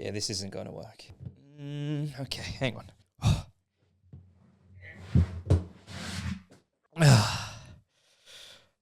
Yeah, this isn't going to work. Okay, hang on.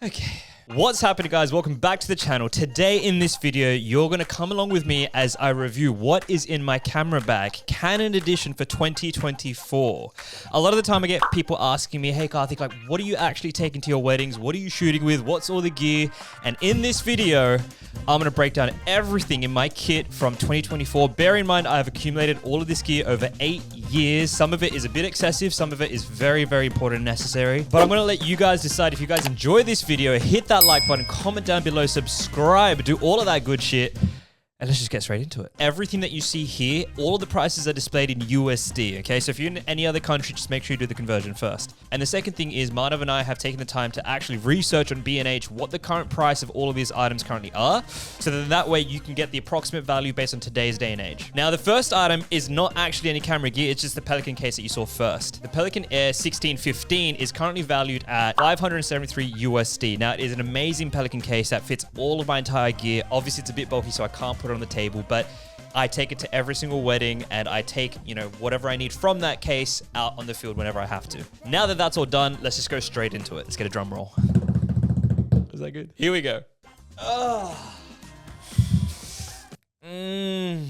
Okay. What's happening, guys? Welcome back to the channel. Today in this video, you're going to come along with me as I review what is in my camera bag, Canon edition for 2024. A lot of the time I get people asking me, hey Karthik, like, what are you actually taking to your weddings? What are you shooting with? What's all the gear? And in this video, I'm going to break down everything in my kit from 2024. Bear in mind, I've accumulated all of this gear over 8 years. Some of it is a bit excessive. Some of it is very, very important and necessary. But I'm going to let you guys decide. If you guys enjoy this video, hit that like button, comment down below, subscribe, do all of that good shit. And let's just get straight into it. Everything that you see here, all of the prices are displayed in USD, okay? So if you're in any other country, just make sure you do the conversion first. And the second thing is, Manav and I have taken the time to actually research on B&H what the current price of all of these items currently are, so that way you can get the approximate value based on today's day and age. Now, the first item is not actually any camera gear, it's just the Pelican case that you saw first. The Pelican Air 1615 is currently valued at 573 USD. Now, it is an amazing Pelican case that fits all of my entire gear. Obviously, it's a bit bulky, so I can't put it on the table, but I take it to every single wedding, and I take, whatever I need from that case out on the field whenever I have to. Now that that's all done, let's just go straight into it. Let's get a drum roll. Is that good? Here we go. Yeah,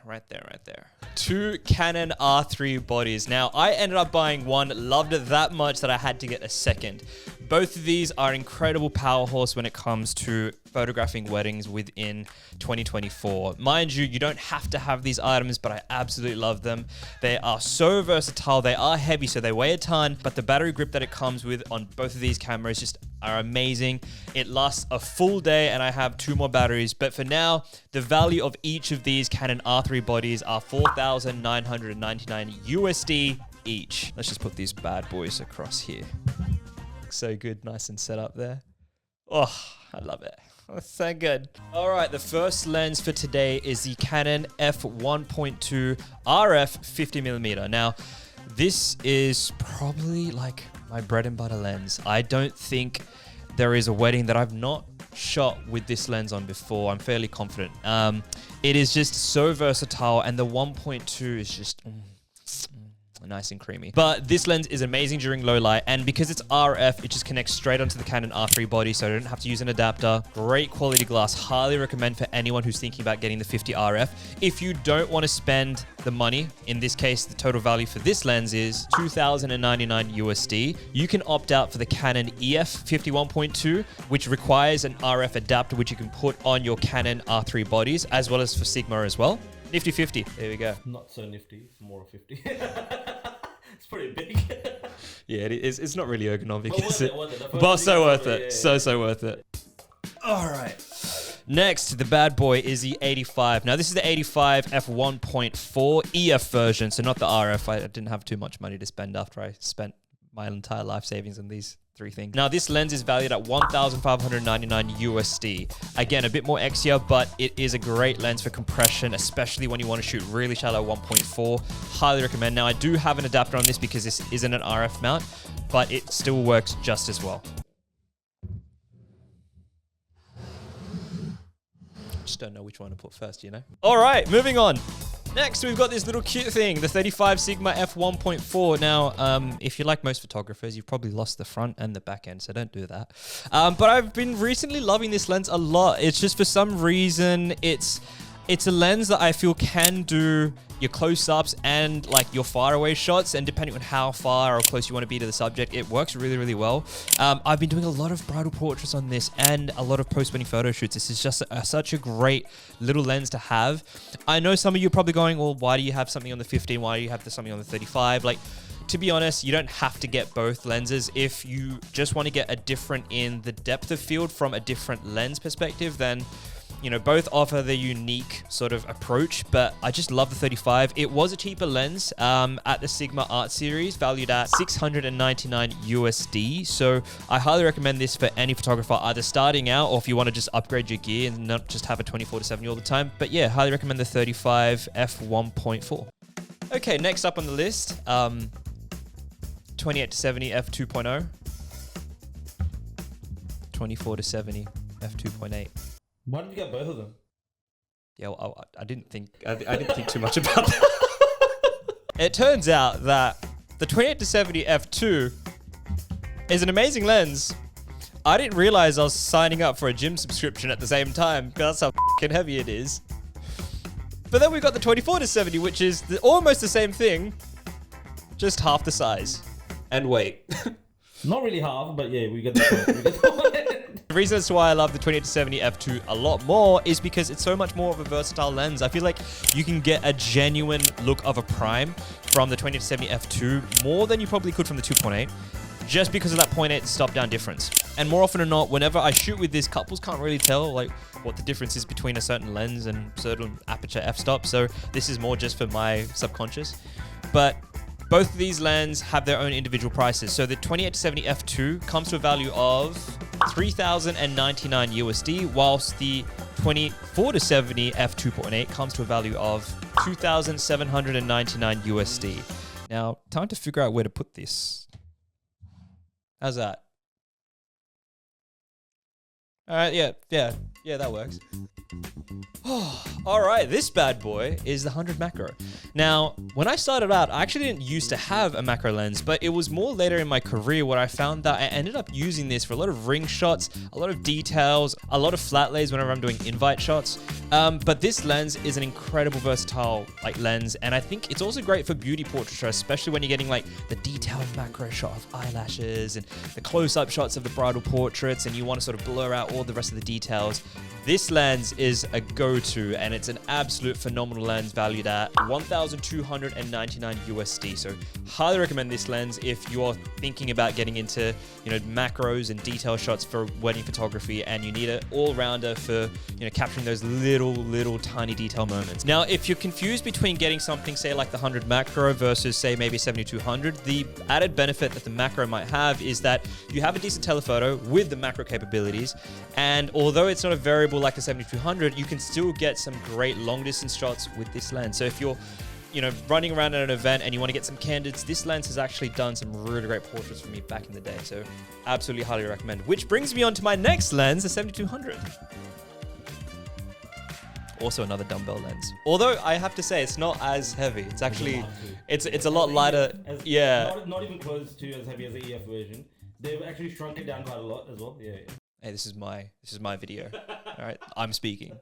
right there. 2 Canon R3 bodies. Now, I ended up buying one, loved it that much that I had to get a second. Both of these are incredible power horse when it comes to photographing weddings within 2024. Mind you, you don't have to have these items, but I absolutely love them. They are so versatile. They are heavy, so they weigh a ton, but the battery grip that it comes with on both of these cameras just are amazing. It lasts a full day, and I have 2 more batteries. But for now, the value of each of these Canon R3 bodies are 4,999 USD each. Let's just put these bad boys across here. So good, nice and set up there. Oh, I love it. Oh, so good. All right, the first lens for today is the Canon f1.2 RF 50mm. Now, this is probably like my bread and butter lens. I don't think there is a wedding that I've not shot with this lens on before. I'm fairly confident. It is just so versatile, and the 1.2 is just nice and creamy. But this lens is amazing during low light, and because it's RF, it just connects straight onto the Canon R3 body, so I don't have to use an adapter. Great quality glass. Highly recommend for anyone who's thinking about getting the 50 RF. If you don't want to spend the money, in this case, the total value for this lens is 2,099 USD. You can opt out for the Canon EF 51.2, which requires an RF adapter, which you can put on your Canon R3 bodies, as well as for Sigma as well. Nifty 50. There we go. Not so nifty. It's more of 50. It's pretty big. Yeah, it is. It's not really ergonomic, is it? But so worth it. So worth it. All right. Next, the bad boy is the 85. Now, this is the 85 f1.4 EF version, so not the RF. I didn't have too much money to spend after I spent my entire life savings on these 3 things. Now, this lens is valued at 1,599 USD. Again, a bit more X-ier, but it is a great lens for compression, especially when you want to shoot really shallow 1.4. Highly recommend. Now, I do have an adapter on this because this isn't an RF mount, but it still works just as well. Just don't know which one to put first, All right, moving on. Next, we've got this little cute thing, the 35 Sigma f1.4. Now, if you're like most photographers, you've probably lost the front and the back end, so don't do that. But I've been recently loving this lens a lot. It's just, for some reason, it's a lens that I feel can do your close-ups and like your far-away shots, and depending on how far or close you want to be to the subject, it works really, really well. I've been doing a lot of bridal portraits on this and a lot of post-wedding photo shoots. This is just such a great little lens to have. I know some of you are probably going, well, why do you have something on the 15? Why do you have something on the 35? Like, to be honest, you don't have to get both lenses. If you just want to get a different in the depth of field from a different lens perspective, then both offer the unique sort of approach, but I just love the 35. It was a cheaper lens at the Sigma Art series, valued at 699 USD. So I highly recommend this for any photographer, either starting out or if you want to just upgrade your gear and not just have a 24-70 all the time. But yeah, highly recommend the 35 f1.4. Okay, next up on the list, 28-70 f2.0, 24-70 f2.8. Why did you get both of them? Yeah, well, I didn't think too much about that. It turns out that the 28-70 f2 is an amazing lens. I didn't realize I was signing up for a gym subscription at the same time because that's how fucking heavy it is. But then we got the 24-70, which is almost the same thing, just half the size and weight. Not really half, but yeah, we get the The reason as to why I love the 28-70 f2 a lot more is because it's so much more of a versatile lens. I feel like you can get a genuine look of a prime from the 28-70 f2 more than you probably could from the 2.8, just because of that 0.8 stop down difference. And more often than not, whenever I shoot with this, couples can't really tell like what the difference is between a certain lens and certain aperture f-stop. So this is more just for my subconscious. But both of these lenses have their own individual prices. So the 28-70 f2 comes to a value of $3,099 USD, whilst the 24-70 f2.8 comes to a value of $2,799 USD. Now, time to figure out where to put this. How's that? All right, yeah, that works. All right, this bad boy is the 100 macro. Now, when I started out, I actually didn't used to have a macro lens, but it was more later in my career where I found that I ended up using this for a lot of ring shots, a lot of details, a lot of flat lays whenever I'm doing invite shots. But this lens is an incredible versatile lens, and I think it's also great for beauty portraiture, especially when you're getting like the detailed macro shot of eyelashes and the close-up shots of the bridal portraits, and you want to sort of blur out all the rest of the details. This lens is a go-to, and it's an absolute phenomenal lens valued at $1,299 USD. So highly recommend this lens if you're thinking about getting into, macros and detail shots for wedding photography, and you need an all-rounder for, capturing those little tiny detail moments. Now, if you're confused between getting something, say like the 100 macro versus say maybe 7200, the added benefit that the macro might have is that you have a decent telephoto with the macro capabilities, and although it's not a variable like the 7200, you can still get some great long distance shots with this lens. So if you're running around at an event and you want to get some candids, this lens has actually done some really great portraits for me back in the day. So absolutely highly recommend. Which brings me on to my next lens, the 7200. Also another dumbbell lens. Although I have to say it's not as heavy. It's actually, it's a lot lighter. Yeah. Not even close to as heavy as the EF version. They've actually shrunk it down quite a lot as well. Yeah. Hey, this is my video. All right, I'm speaking.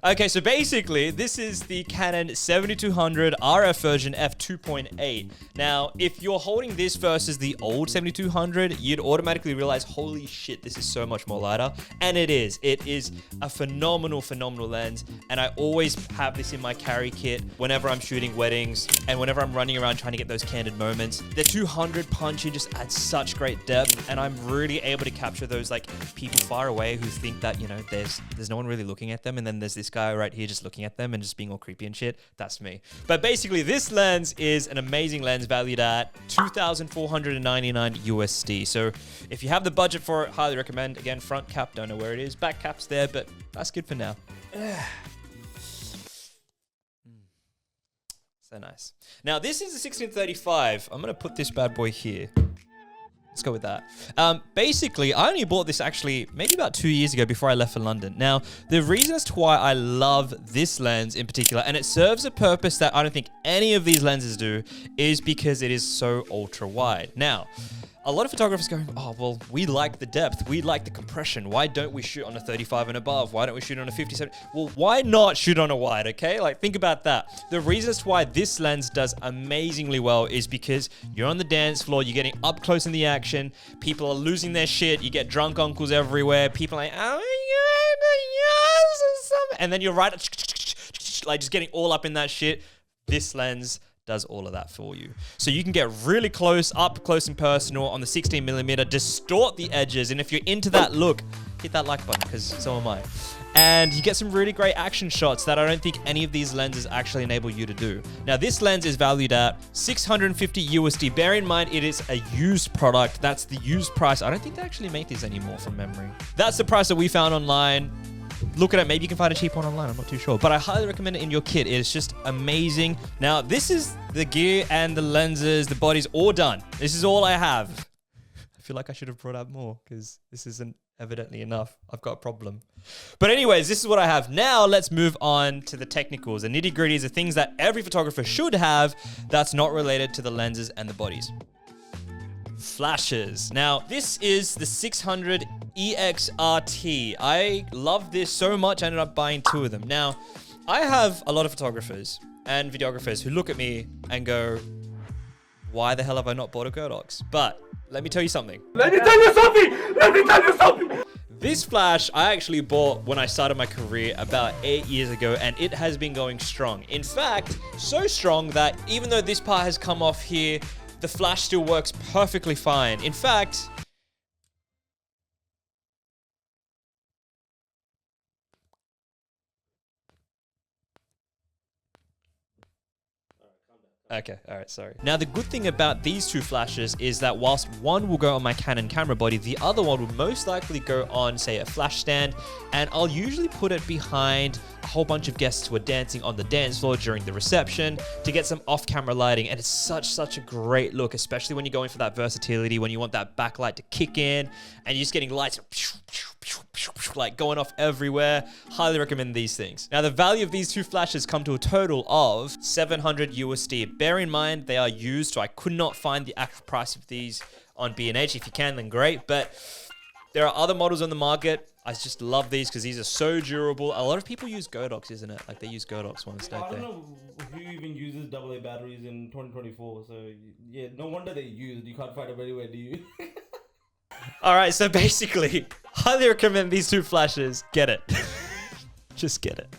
Okay, so basically, this is the Canon 7200 RF version f2.8. Now, if you're holding this versus the old 7200, you'd automatically realize, holy shit, this is so much more lighter. And it is. It is a phenomenal lens. And I always have this in my carry kit whenever I'm shooting weddings and whenever I'm running around trying to get those candid moments. The 200 punch-in just adds such great depth, and I'm really able to capture those people far away who think that, there's no one really looking at them, and then there's this guy right here just looking at them and just being all creepy and shit. That's me. But basically, this lens is an amazing lens valued at $2,499 USD. So if you have the budget for it, highly recommend. Again, front cap, don't know where it is. Back cap's there, but that's good for now. So nice. Now, this is the 1635. I'm going to put this bad boy here. Let's go with that. Basically, I only bought this actually maybe about 2 years ago before I left for London. Now, the reason as to why I love this lens in particular, and it serves a purpose that I don't think any of these lenses do, is because it is so ultra wide. Now, a lot of photographers going, oh, well, we like the depth. We like the compression. Why don't we shoot on a 35 and above? Why don't we shoot on a 57? Well, why not shoot on a wide, okay? Think about that. The reason as to why this lens does amazingly well is because you're on the dance floor, you're getting up close in the action, people are losing their shit, you get drunk uncles everywhere, people are like, oh my God, and then you're right, just getting all up in that shit. This lens does all of that for you. So you can get really close, up close and personal on the 16mm, distort the edges, and if you're into that look, hit that like button, because so am I. And you get some really great action shots that I don't think any of these lenses actually enable you to do. Now, this lens is valued at $650 USD. Bear in mind, it is a used product. That's the used price. I don't think they actually make these anymore from memory. That's the price that we found online. Look at it. Maybe you can find a cheap one online. I'm not too sure. But I highly recommend it in your kit. It's just amazing. Now, this is the gear and the lenses, the body's all done. This is all I have. I feel like I should have brought out more because this is an Evidently enough, I've got a problem. But anyways, this is what I have. Now let's move on to the technicals. The nitty gritties, the things that every photographer should have that's not related to the lenses and the bodies. Flashes. Now, this is the 600 EXRT. I love this so much, I ended up buying 2 of them. Now, I have a lot of photographers and videographers who look at me and go, why the hell have I not bought a Godox? But let me tell you something. This flash I actually bought when I started my career about 8 years ago, and it has been going strong. In fact, so strong that even though this part has come off here, the flash still works perfectly fine. In fact, okay, all right, sorry. Now, the good thing about these 2 flashes is that whilst one will go on my Canon camera body, the other one will most likely go on, say, a flash stand, and I'll usually put it behind a whole bunch of guests who are dancing on the dance floor during the reception to get some off-camera lighting, and it's such a great look, especially when you're going for that versatility, when you want that backlight to kick in, and you're just getting lights like going off everywhere. Highly recommend these things. Now, the value of these 2 flashes come to a total of 700 USD. Bear in mind, they are used, so I could not find the actual price of these on B&H. If you can, then great. But there are other models on the market. I just love these because these are so durable. A lot of people use Godox, isn't it? Like they use Godox ones, don't they? I don't know who even uses AA batteries in 2024. So yeah, no wonder they used. You can't find them anywhere, do you? All right, so basically, highly recommend these 2 flashes. Get it. Just get it.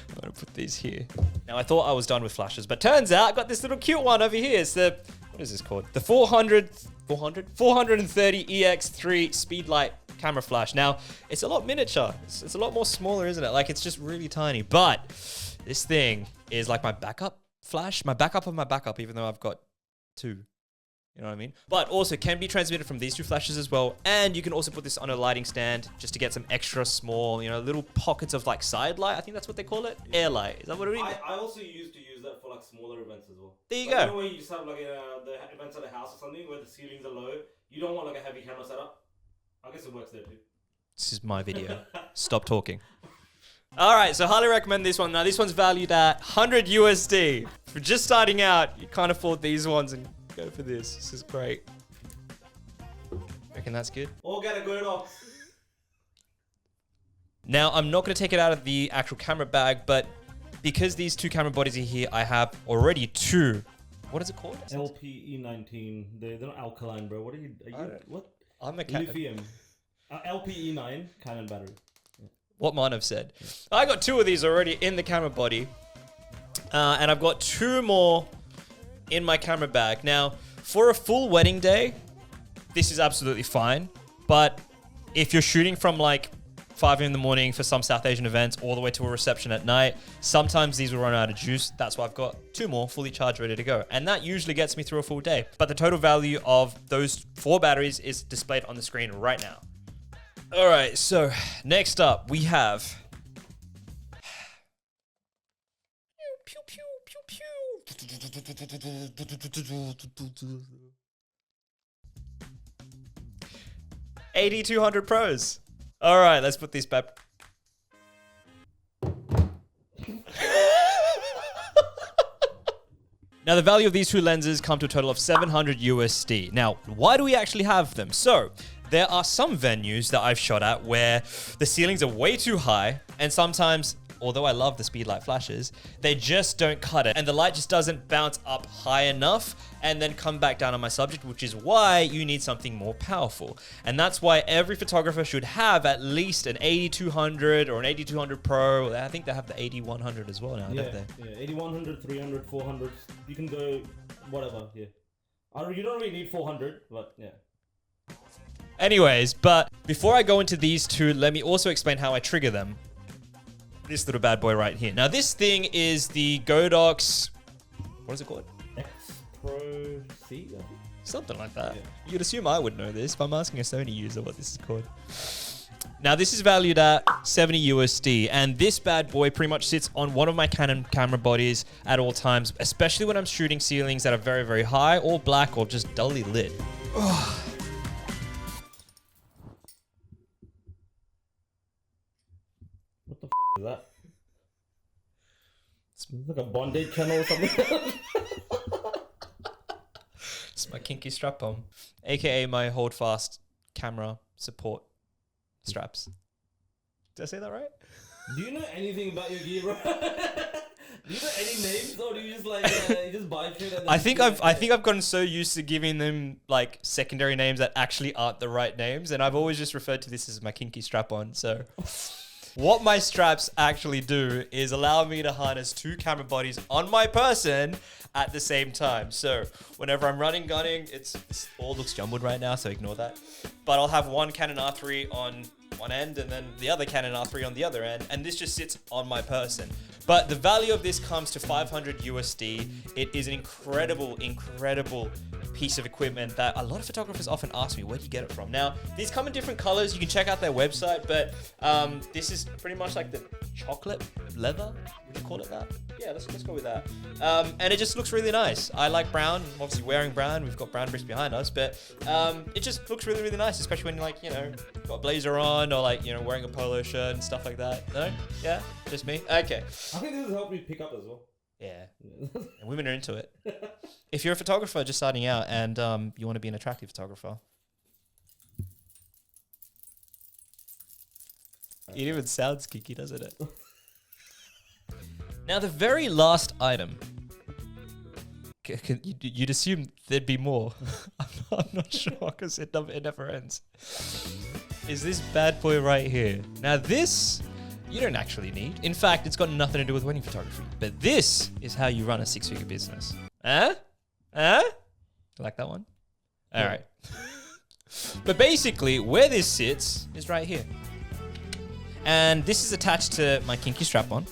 I'm gonna put these here. Now, I thought I was done with flashes, but turns out I got this little cute one over here. It's the, what is this called? The 430 EX3 speedlight camera flash. Now, it's a lot miniature. It's a lot more smaller, isn't it? Like, it's just really tiny. But this thing is like my backup flash, my backup of my backup, even though I've got 2. You know what I mean? But also can be transmitted from these 2 flashes as well. And you can also put this on a lighting stand just to get some extra small, you know, little pockets of like side light. I think that's what they call it. Air light. Is that what it is? I also used to use that for like smaller events as well. There you like, go. You know, where you just have like the events at a house or something where the ceilings are low. You don't want like a heavy camera setup. I guess it works there too. This is my video. Stop talking. All right, so highly recommend this one. Now, this one's valued at 100 USD. For just starting out, you can't afford these ones and go for this. This is great. Reckon that's good? Or get a Godox. Now, I'm not going to take it out of the actual camera bag, but because these 2 camera bodies are here, I have already 2. What is it called? LPE19. They're not alkaline, bro. What are you what? I'm a Lithium. LPE9 Canon battery. Yeah. What mine have said. I got 2 of these already in the camera body. And I've got 2 more in my camera bag. Now, for a full wedding day, this is absolutely fine. But if you're shooting from like 5 in the morning for some South Asian events all the way to a reception at night, sometimes these will run out of juice. That's why I've got 2 more fully charged, ready to go. And that usually gets me through a full day. But the total value of those 4 batteries is displayed on the screen right now. All right, so next up we have... Pew, pew, pew, pew. 8200 Pros. All right, let's put these back. Now, the value of these 2 lenses come to a total of 700 USD. Now, why do we actually have them? So, there are some venues that I've shot at where the ceilings are way too high, and sometimes, although I love the speedlight flashes, they just don't cut it. And the light just doesn't bounce up high enough and then come back down on my subject, which is why you need something more powerful. And that's why every photographer should have at least an 8200 or an 8200 Pro. I think they have the 8100 as well now, don't they? Yeah, 8100, 300, 400. You can go whatever, yeah. You don't really need 400, but yeah. Anyways, but before I go into these 2, let me also explain how I trigger them. This little bad boy right here. Now, this thing is the Godox, what is it called? X Pro C? Something like that. Yeah. You'd assume I would know this, but I'm asking a Sony user what this is called. Now, this is valued at 70 USD, and this bad boy pretty much sits on one of my Canon camera bodies at all times, especially when I'm shooting ceilings that are very, very high or black or just dully lit. is that? It's like a bondage channel or something. It's my kinky strap on, aka my HoldFast camera support straps. Did I say that right? Do you know anything about your gear, bro? Do you know any names, or do you just like you just buy shit? And then I think I've gotten so used to giving them like secondary names that actually aren't the right names, and I've always just referred to this as my kinky strap on. So, what my straps actually do is allow me to harness two camera bodies on my person at the same time. So whenever I'm running, gunning, it all looks jumbled right now, so ignore that. But I'll have one Canon R3 on one end and then the other Canon R3 on the other end, and this just sits on my person. But the value of this comes to 500 USD. It is an incredible piece of equipment that a lot of photographers often ask me, where do you get it from? Now, these come in different colors. You can check out their website, but this is pretty much like the chocolate leather. Would you call it that? Yeah, let's go with that. And it just looks really nice. I like brown. I'm obviously wearing brown. We've got brown bricks behind us, but it just looks really nice, especially when you like, got a blazer on or like, wearing a polo shirt and stuff like that. No? Yeah? Just me? Okay. I think this has helped me pick up as well. Yeah. And women are into it. If you're a photographer just starting out and you want to be an attractive photographer. It even sounds kinky, doesn't it? Now, the very last item. You'd assume there'd be more. I'm not sure because it never ends. Is this bad boy right here. Now, this you don't actually need. In fact, it's got nothing to do with wedding photography. But this is how you run a six-figure business. Huh? Like that one? All right. But basically, where this sits is right here. And this is attached to my kinky strap-on.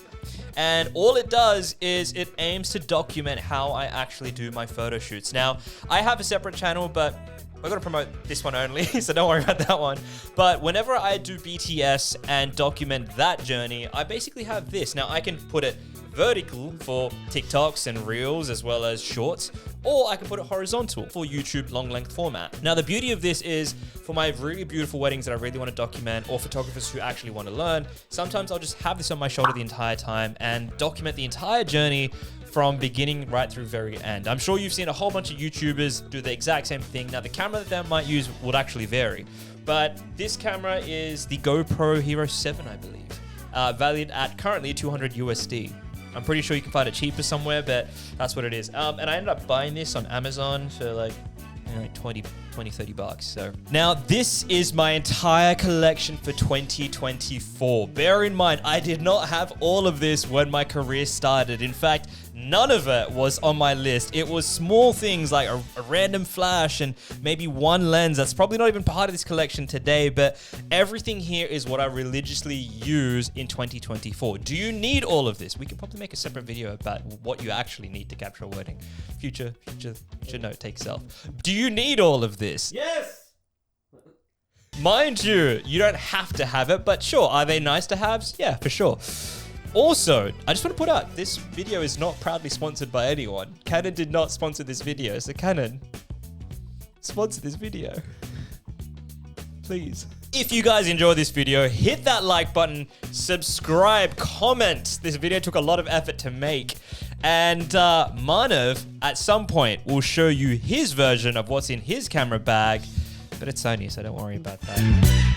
And all it does is it aims to document how I actually do my photo shoots. Now, I have a separate channel, but we're going to promote this one only, so don't worry about that one. But whenever I do BTS and document that journey, I basically have this. Now, I can put it vertical for TikToks and Reels as well as Shorts, or I can put it horizontal for YouTube long length format. Now, the beauty of this is for my really beautiful weddings that I really want to document, or photographers who actually want to learn, sometimes I'll just have this on my shoulder the entire time and document the entire journey from beginning right through very end. I'm sure you've seen a whole bunch of YouTubers do the exact same thing. Now, the camera that they might use would actually vary, but this camera is the GoPro Hero 7, I believe, valued at currently 200 USD. I'm pretty sure you can find it cheaper somewhere, but that's what it is. And I ended up buying this on Amazon for like 20, 30 bucks. So now this is my entire collection for 2024. Bear in mind, I did not have all of this when my career started. In fact, none of it was on my list. It was small things like a random flash and maybe one lens that's probably not even part of this collection today, but everything here is what I religiously use in 2024. Do you need all of this? We could probably make a separate video about what you actually need to capture a wedding. Future note, take self. Do you need all of this? Yes! Mind you, you don't have to have it, but sure, are they nice to haves? Yeah, for sure. Also, I just want to put out, this video is not proudly sponsored by anyone. Canon did not sponsor this video, so Canon, sponsor this video. Please. If you guys enjoyed this video, hit that like button, subscribe, comment. This video took a lot of effort to make. And Manav, at some point, will show you his version of what's in his camera bag. But it's Sony, so don't worry about that.